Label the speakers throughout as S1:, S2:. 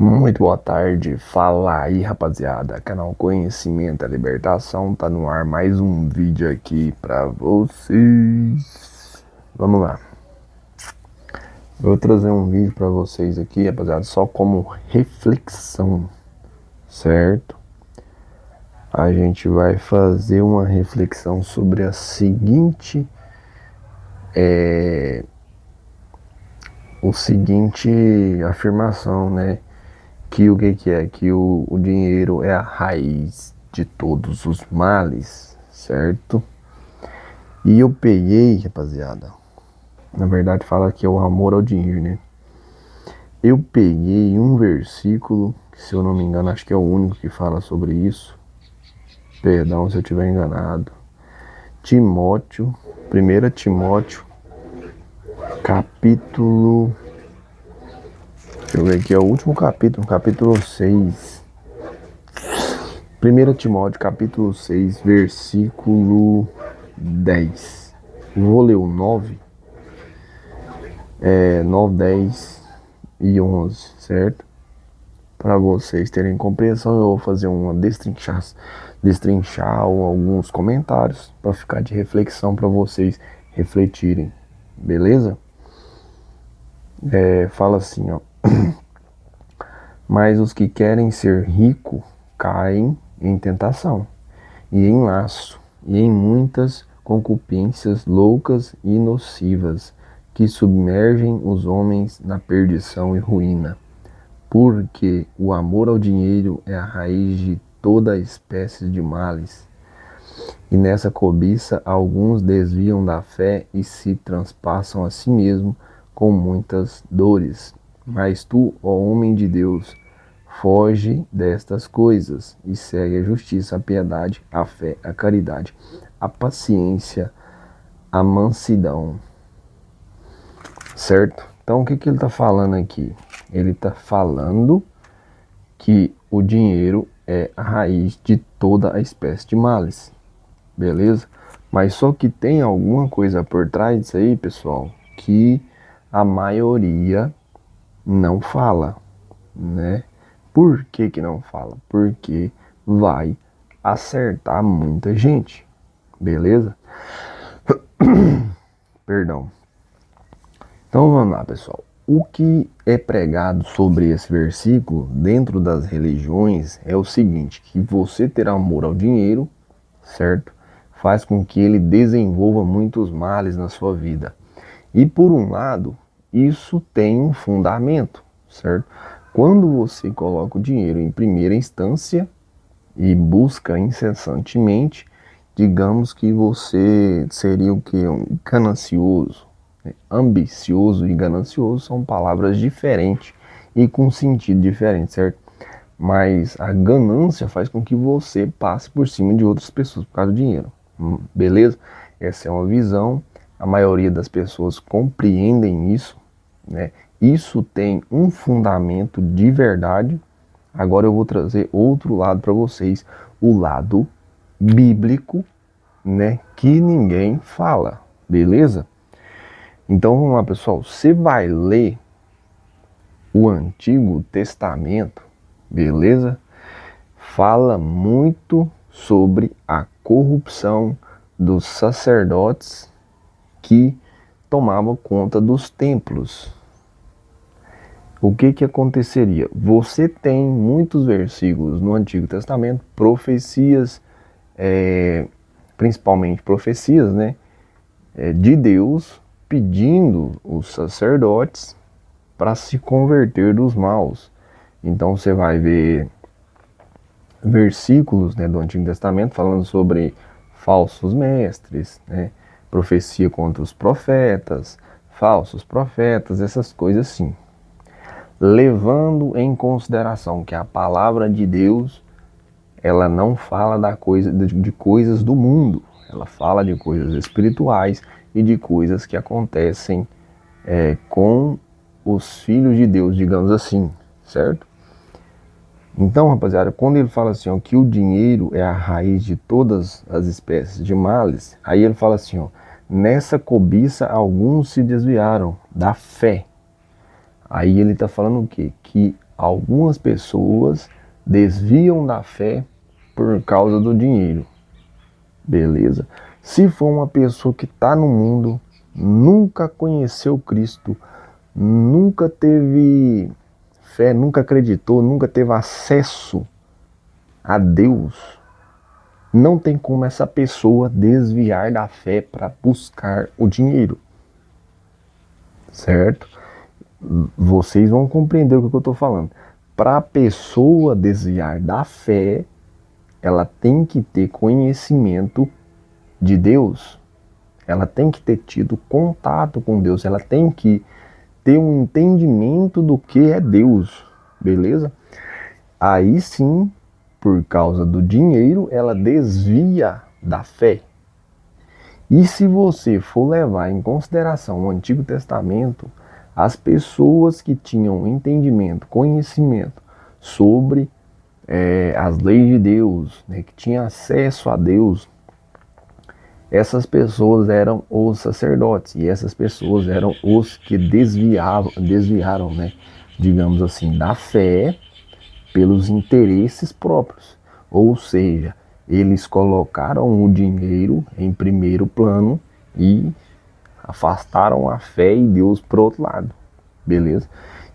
S1: Muito boa tarde, fala aí rapaziada, canal Conhecimento e Libertação, tá no ar mais um vídeo aqui pra vocês. Vamos lá, vou trazer um vídeo pra vocês aqui, rapaziada, só como reflexão, certo? A gente vai fazer uma reflexão sobre a seguinte, afirmação, né? Que que é? Que o dinheiro é a raiz de todos os males, certo? E eu peguei, rapaziada, na verdade fala que é o amor ao dinheiro, né? Eu peguei um versículo, que se eu não me engano, acho que é o único que fala sobre isso. Perdão se eu estiver enganado. Timóteo, 1 Timóteo, capítulo... Deixa eu ver aqui, é o último capítulo, capítulo 6. 1 Timóteo, capítulo 6, versículo 10. Vou ler o 9, 9, 10 e 11, certo? Para vocês terem compreensão, eu vou fazer uma destrinchar alguns comentários para ficar de reflexão para vocês refletirem, beleza? Fala assim, ó. Mas os que querem ser ricos caem em tentação e em laço e em muitas concupiscências loucas e nocivas que submergem os homens na perdição e ruína. Porque o amor ao dinheiro é a raiz de toda espécie de males. E nessa cobiça alguns desviam da fé e se transpassam a si mesmo com muitas dores. Mas tu, ó homem de Deus, foge destas coisas e segue a justiça, a piedade, a fé, a caridade, a paciência, a mansidão. Certo? Então o que ele está falando aqui? Ele está falando que o dinheiro é a raiz de toda a espécie de males, beleza? Mas só que tem alguma coisa por trás disso aí, pessoal, que a maioria não fala, né? Por que não fala? Porque vai acertar muita gente, beleza? Perdão. Então vamos lá, pessoal. O que é pregado sobre esse versículo dentro das religiões é o seguinte, que você ter amor ao dinheiro, certo? Faz com que ele desenvolva muitos males na sua vida. E por um lado, isso tem um fundamento, certo? Quando você coloca o dinheiro em primeira instância e busca incessantemente, digamos que você seria o que? Um ganancioso. Ambicioso e ganancioso são palavras diferentes e com sentido diferente, certo? Mas a ganância faz com que você passe por cima de outras pessoas por causa do dinheiro, beleza? Essa é uma visão, a maioria das pessoas compreendem isso, né? Isso tem um fundamento de verdade. Agora eu vou trazer outro lado para vocês, o lado bíblico, né? Que ninguém fala, beleza? Então vamos lá, pessoal. Você vai ler o Antigo Testamento, beleza? Fala muito sobre a corrupção dos sacerdotes que tomavam conta dos templos. O que aconteceria? Você tem muitos versículos no Antigo Testamento, profecias, principalmente profecias, né, de Deus pedindo os sacerdotes para se converter dos maus. Então você vai ver versículos, né, do Antigo Testamento falando sobre falsos mestres, né, profecia contra os profetas, falsos profetas, essas coisas assim. Levando em consideração que a palavra de Deus, ela não fala de coisas do mundo, ela fala de coisas espirituais e de coisas que acontecem com os filhos de Deus, digamos assim, certo? Então, rapaziada, quando ele fala assim, ó, que o dinheiro é a raiz de todas as espécies de males, aí ele fala assim, ó, nessa cobiça alguns se desviaram da fé. Aí ele está falando o quê? Que algumas pessoas desviam da fé por causa do dinheiro, beleza? Se for uma pessoa que está no mundo, nunca conheceu Cristo, nunca teve fé, nunca acreditou, nunca teve acesso a Deus, não tem como essa pessoa desviar da fé para buscar o dinheiro, certo? Vocês vão compreender o que eu estou falando. Para a pessoa desviar da fé, ela tem que ter conhecimento de Deus, ela tem que ter tido contato com Deus, ela tem que ter um entendimento do que é Deus, beleza? Aí sim, por causa do dinheiro, ela desvia da fé. E se você for levar em consideração o Antigo Testamento, as pessoas que tinham entendimento, conhecimento sobre as leis de Deus, né, que tinham acesso a Deus, essas pessoas eram os sacerdotes, e essas pessoas eram os que desviaram, né, digamos assim, da fé pelos interesses próprios. Ou seja, eles colocaram o dinheiro em primeiro plano e afastaram a fé e Deus pro outro lado, beleza?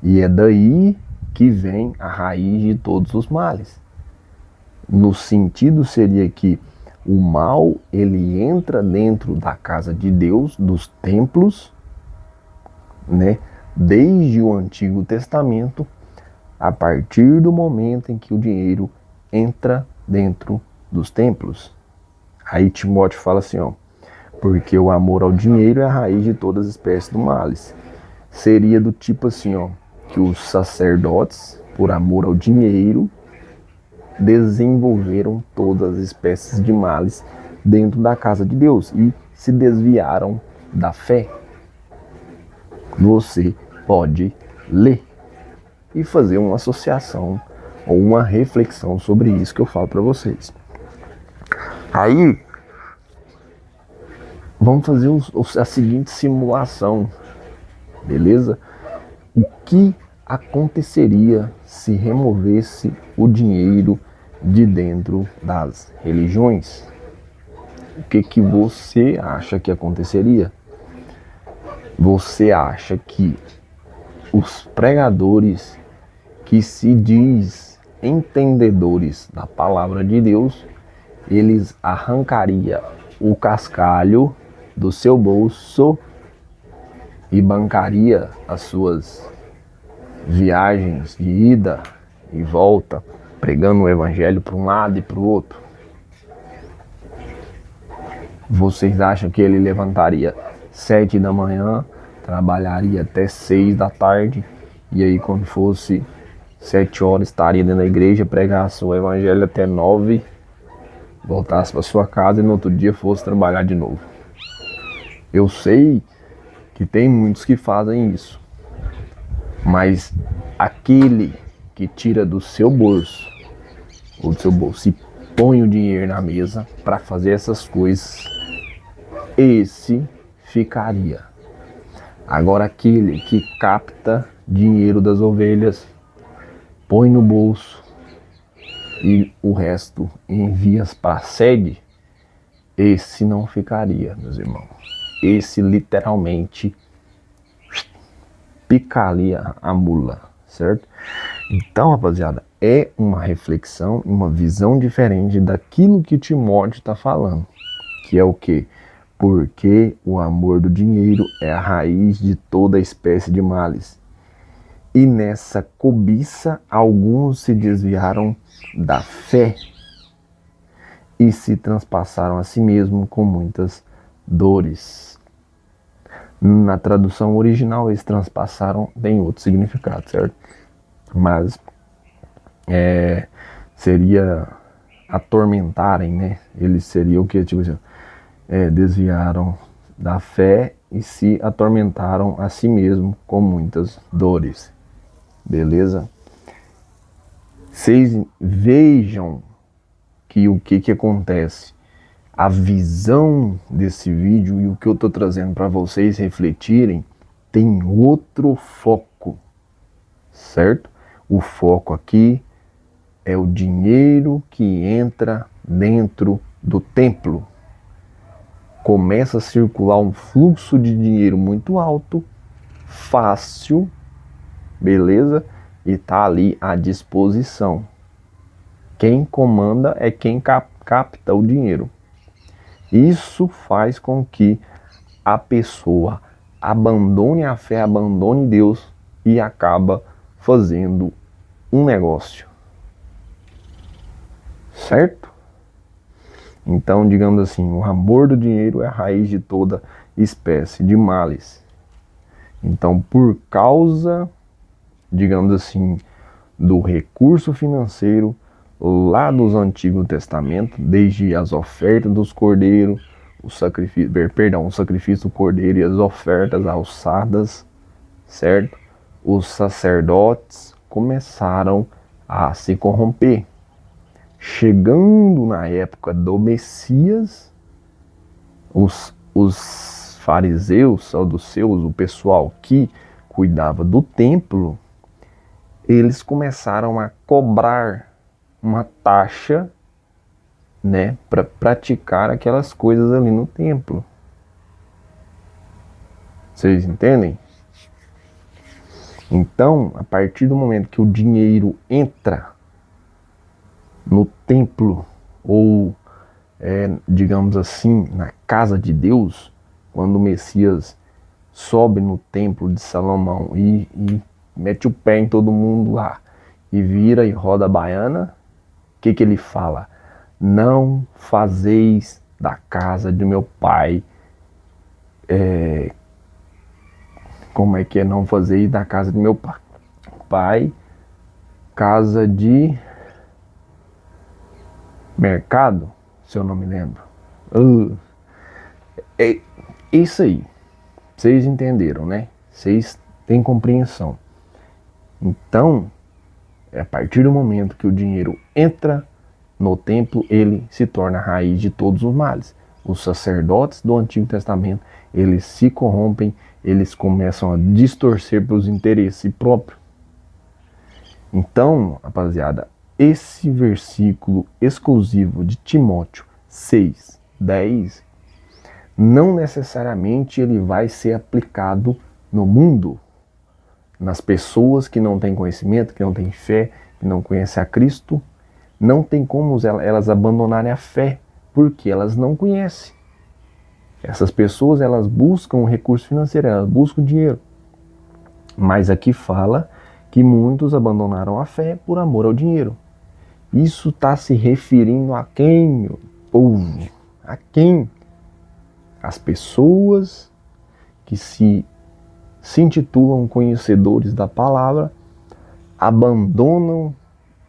S1: E é daí que vem a raiz de todos os males. No sentido seria que o mal, ele entra dentro da casa de Deus, dos templos, né? Desde o Antigo Testamento, a partir do momento em que o dinheiro entra dentro dos templos. Aí Timóteo fala assim, ó, porque o amor ao dinheiro é a raiz de todas as espécies do males. Seria do tipo assim, ó, que os sacerdotes, por amor ao dinheiro, desenvolveram todas as espécies de males dentro da casa de Deus e se desviaram da fé. Você pode ler e fazer uma associação ou uma reflexão sobre isso que eu falo para vocês. Aí, vamos fazer a seguinte simulação, beleza? O que aconteceria se removesse o dinheiro de dentro das religiões? O que você acha que aconteceria? Você acha que os pregadores que se diz entendedores da palavra de Deus, eles arrancariam o cascalho do seu bolso e bancaria as suas viagens de ida e volta, pregando o evangelho para um lado e para o outro? Vocês acham que ele levantaria 7 da manhã, trabalharia até 6 da tarde, e aí quando fosse 7 horas estaria dentro da igreja, pregasse o evangelho até 9, voltasse para sua casa e no outro dia fosse trabalhar de novo? Eu sei que tem muitos que fazem isso, mas aquele que tira do seu bolso, ou do seu bolso, e põe o dinheiro na mesa para fazer essas coisas, esse ficaria. Agora aquele que capta dinheiro das ovelhas, põe no bolso e o resto envia para a sede, esse não ficaria, meus irmãos. Esse literalmente picaria a mula, certo? Então, rapaziada, é uma reflexão, uma visão diferente daquilo que Timóteo está falando, que é o quê? Porque o amor do dinheiro é a raiz de toda espécie de males. E nessa cobiça, alguns se desviaram da fé e se transpassaram a si mesmo com muitas dores. Na tradução original, eles transpassaram, tem outro significado, certo? Mas seria atormentarem, né? Eles seriam o que? Tipo assim, desviaram da fé e se atormentaram a si mesmo com muitas dores. Beleza? Vocês vejam que o que acontece. A visão desse vídeo e o que eu estou trazendo para vocês refletirem tem outro foco, certo? O foco aqui é o dinheiro que entra dentro do templo. Começa a circular um fluxo de dinheiro muito alto, fácil, beleza? E tá ali à disposição. Quem comanda é quem capta o dinheiro. Isso faz com que a pessoa abandone a fé, abandone Deus e acaba fazendo um negócio. Certo? Então, digamos assim, o amor do dinheiro é a raiz de toda espécie de males. Então, por causa, digamos assim, do recurso financeiro lá dos Antigos Testamentos, desde as ofertas dos cordeiros, o sacrifício do cordeiro e as ofertas alçadas, certo? Os sacerdotes começaram a se corromper. Chegando na época do Messias, os fariseus, saduceus, o pessoal que cuidava do templo, eles começaram a cobrar uma taxa, né, para praticar aquelas coisas ali no templo. Vocês entendem? Então, a partir do momento que o dinheiro entra no templo, ou digamos assim, na casa de Deus, quando o Messias sobe no templo de Salomão e mete o pé em todo mundo lá, e vira e roda a baiana, o que ele fala? Não fazeis da casa de meu pai, como é que é? Não fazeis da casa de meu pai, casa de mercado, se eu não me lembro. É isso aí. Vocês entenderam, né? Vocês têm compreensão. Então, a partir do momento que o dinheiro entra no templo, ele se torna a raiz de todos os males. Os sacerdotes do Antigo Testamento, eles se corrompem, eles começam a distorcer pelos interesses próprios. Então, rapaziada, esse versículo exclusivo de Timóteo 6:10, não necessariamente ele vai ser aplicado no mundo, nas pessoas que não têm conhecimento, que não têm fé, que não conhecem a Cristo. Não tem como elas abandonarem a fé, porque elas não conhecem. Essas pessoas, elas buscam um recurso financeiro, elas buscam dinheiro. Mas aqui fala que muitos abandonaram a fé por amor ao dinheiro. Isso está se referindo a quem, meu povo? A quem? As pessoas que se intitulam conhecedores da palavra abandonam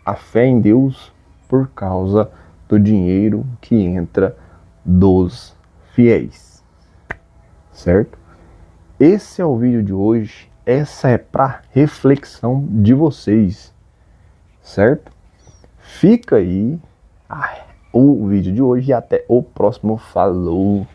S1: a fé em Deus por causa do dinheiro que entra dos fiéis. Certo? Esse é o vídeo de hoje. Essa é para reflexão de vocês. Certo? Fica aí o vídeo de hoje e até o próximo. Falou!